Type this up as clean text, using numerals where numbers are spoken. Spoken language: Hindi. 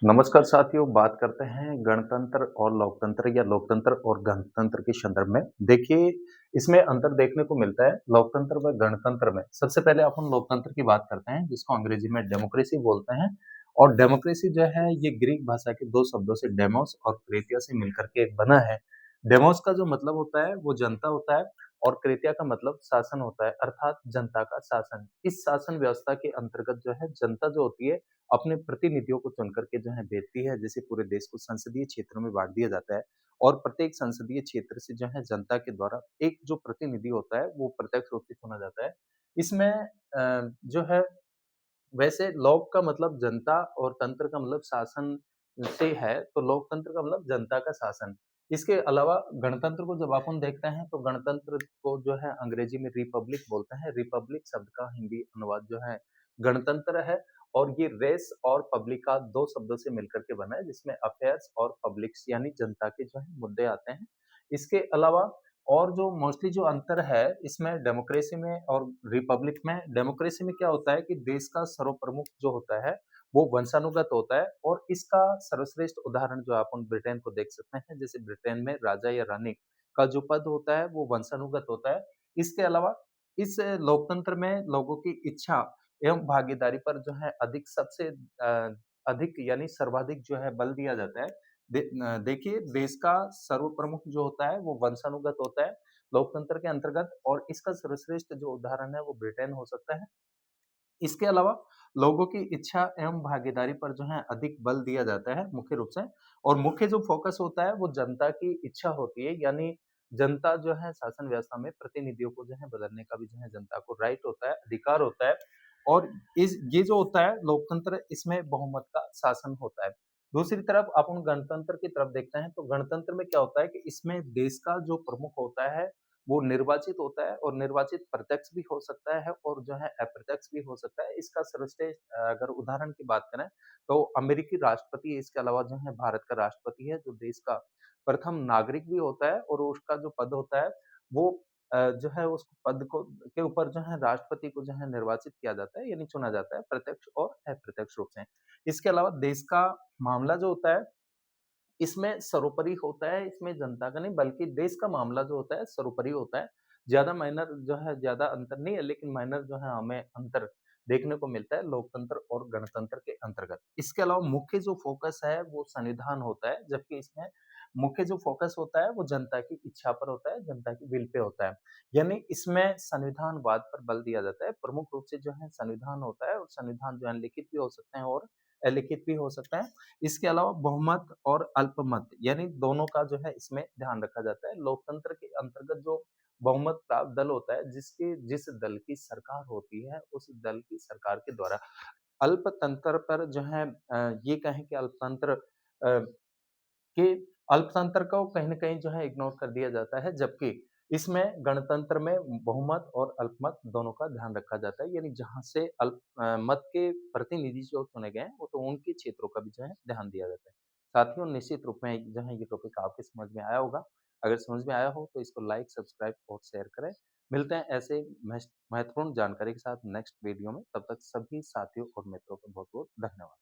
नमस्कार साथियों, बात करते हैं गणतंत्र और लोकतंत्र या लोकतंत्र और गणतंत्र के संदर्भ में। देखिए, इसमें अंतर देखने को मिलता है लोकतंत्र व गणतंत्र में। सबसे पहले अपन लोकतंत्र की बात करते हैं, जिसको अंग्रेजी में डेमोक्रेसी बोलते हैं और डेमोक्रेसी जो है, ये ग्रीक भाषा के 2 शब्दों से डेमोस और क्रेटिया से मिलकर के एक बना है। डेमोस का जो मतलब होता है, वो जनता होता है और क्रेटिया का मतलब शासन होता है, अर्थात जनता का शासन। इस शासन व्यवस्था के अंतर्गत जो है, जनता जो होती है अपने प्रतिनिधियों को चुन करके जो है भेजती है। जैसे पूरे देश को संसदीय क्षेत्रों में बाँट दिया जाता है और प्रत्येक संसदीय क्षेत्र से जो है जनता के द्वारा एक जो प्रतिनिधि होता है, वो प्रत्यक्ष रूप से चुना जाता है। इसमें जो है वैसे लोक का मतलब जनता और तंत्र का मतलब शासन से है, तो लोकतंत्र का मतलब जनता का शासन। इसके अलावा गणतंत्र को जब अपन देखते हैं, तो गणतंत्र को जो है अंग्रेजी में रिपब्लिक बोलते हैं। रिपब्लिक शब्द का हिंदी अनुवाद जो है गणतंत्र है और ये रेस और पब्लिका 2 शब्दों से मिलकर के बना है, जिसमें अफेयर्स और पब्लिक्स यानी जनता के जो है मुद्दे आते हैं। इसके अलावा और जो मोस्टली जो अंतर है इसमें डेमोक्रेसी में और रिपब्लिक में, डेमोक्रेसी में क्या होता है कि देश का सर्वप्रमुख जो होता है, वो वंशानुगत होता है और इसका सर्वश्रेष्ठ उदाहरण जो अपन ब्रिटेन को देख सकते हैं। जैसे ब्रिटेन में राजा या रानी का जो पद होता है, वो वंशानुगत होता है। इसके अलावा इस लोकतंत्र में लोगों की इच्छा एवं भागीदारी पर जो है अधिक सबसे अधिक यानी सर्वाधिक जो है बल दिया जाता है। देखिए, देश का सर्वप्रमुख जो होता है वो वंशानुगत होता है लोकतंत्र के अंतर्गत और इसका सर्वश्रेष्ठ जो उदाहरण है वो ब्रिटेन हो सकता है। इसके अलावा लोगों की इच्छा एवं भागीदारी पर जो है अधिक बल दिया जाता है मुख्य रूप से और मुख्य जो फोकस होता है वो जनता की इच्छा होती है, यानी जनता जो है शासन व्यवस्था में प्रतिनिधियों को जो है बदलने का भी जो है जनता को राइट होता है, अधिकार होता है और इस ये जो होता है लोकतंत्र, इसमें बहुमत का शासन होता है। दूसरी तरफ अपन गणतंत्र की तरफ देखते हैं, तो गणतंत्र में क्या होता है कि इसमें देश का जो प्रमुख होता है वो निर्वाचित होता है और निर्वाचित प्रत्यक्ष भी हो सकता है और जो है अप्रत्यक्ष भी हो सकता है। इसका सर्वश्रेष्ठ अगर उदाहरण की बात करें, तो अमेरिकी राष्ट्रपति है, इसके अलावा जो है भारत का राष्ट्रपति है, जो देश का प्रथम नागरिक भी होता है और उसका जो पद होता है, वो जो है उस पद को के ऊपर जो है राष्ट्रपति को जो है निर्वाचित किया जाता है, यानी चुना जाता है प्रत्यक्ष और अप्रत्यक्ष रूप से। इसके अलावा देश का मामला जो होता है इसमें सर्वोपरि होता है, इसमें जनता का नहीं बल्कि देश का मामला जो होता है सर्वोपरि होता है। ज़्यादा माइनर जो है ज़्यादा अंतर नहीं है, लेकिन माइनर जो है हमें अंतर देखने को मिलता है लोकतंत्र और गणतंत्र के अंतर्गत। इसके अलावा मुख्य जो फ़ोकस है वो संविधान होता है, जबकि इसमें मुख्य जो फ़ोकस होता है वो जनता की इच्छा पर होता है, जनता की विल पे होता है। यानी इसमें संविधानवाद पर बल दिया जाता है, प्रमुख रूप से जो है संविधान होता है और संविधान जो है लिखित भी हो सकते हैं और अलिखित भी हो सकता है। इसके अलावा बहुमत और अल्पमत यानी दोनों का जो है इसमें ध्यान रखा जाता है। लोकतंत्र के अंतर्गत जो बहुमत प्राप्त दल होता है, जिस दल की सरकार होती है, उस दल की सरकार के द्वारा अल्पतंत्र पर जो है ये कहें कि कि अल्पतंत्र को कहीं न कहीं जो है इग्नोर कर दिया जाता है, जबकि इसमें गणतंत्र में बहुमत और अल्पमत दोनों का ध्यान रखा जाता है। यानी जहाँ से मत के प्रतिनिधि जो चुने गए हैं, वो तो उनके क्षेत्रों का भी जो है ध्यान दिया जाता है। साथियों, निश्चित रूप में जो है ये टॉपिक आपके समझ में आया होगा। अगर समझ में आया हो तो इसको लाइक, सब्सक्राइब और शेयर करें। मिलते हैं ऐसे महत्वपूर्ण जानकारी के साथ नेक्स्ट वीडियो में। तब तक सभी साथियों और मित्रों का बहुत-बहुत धन्यवाद।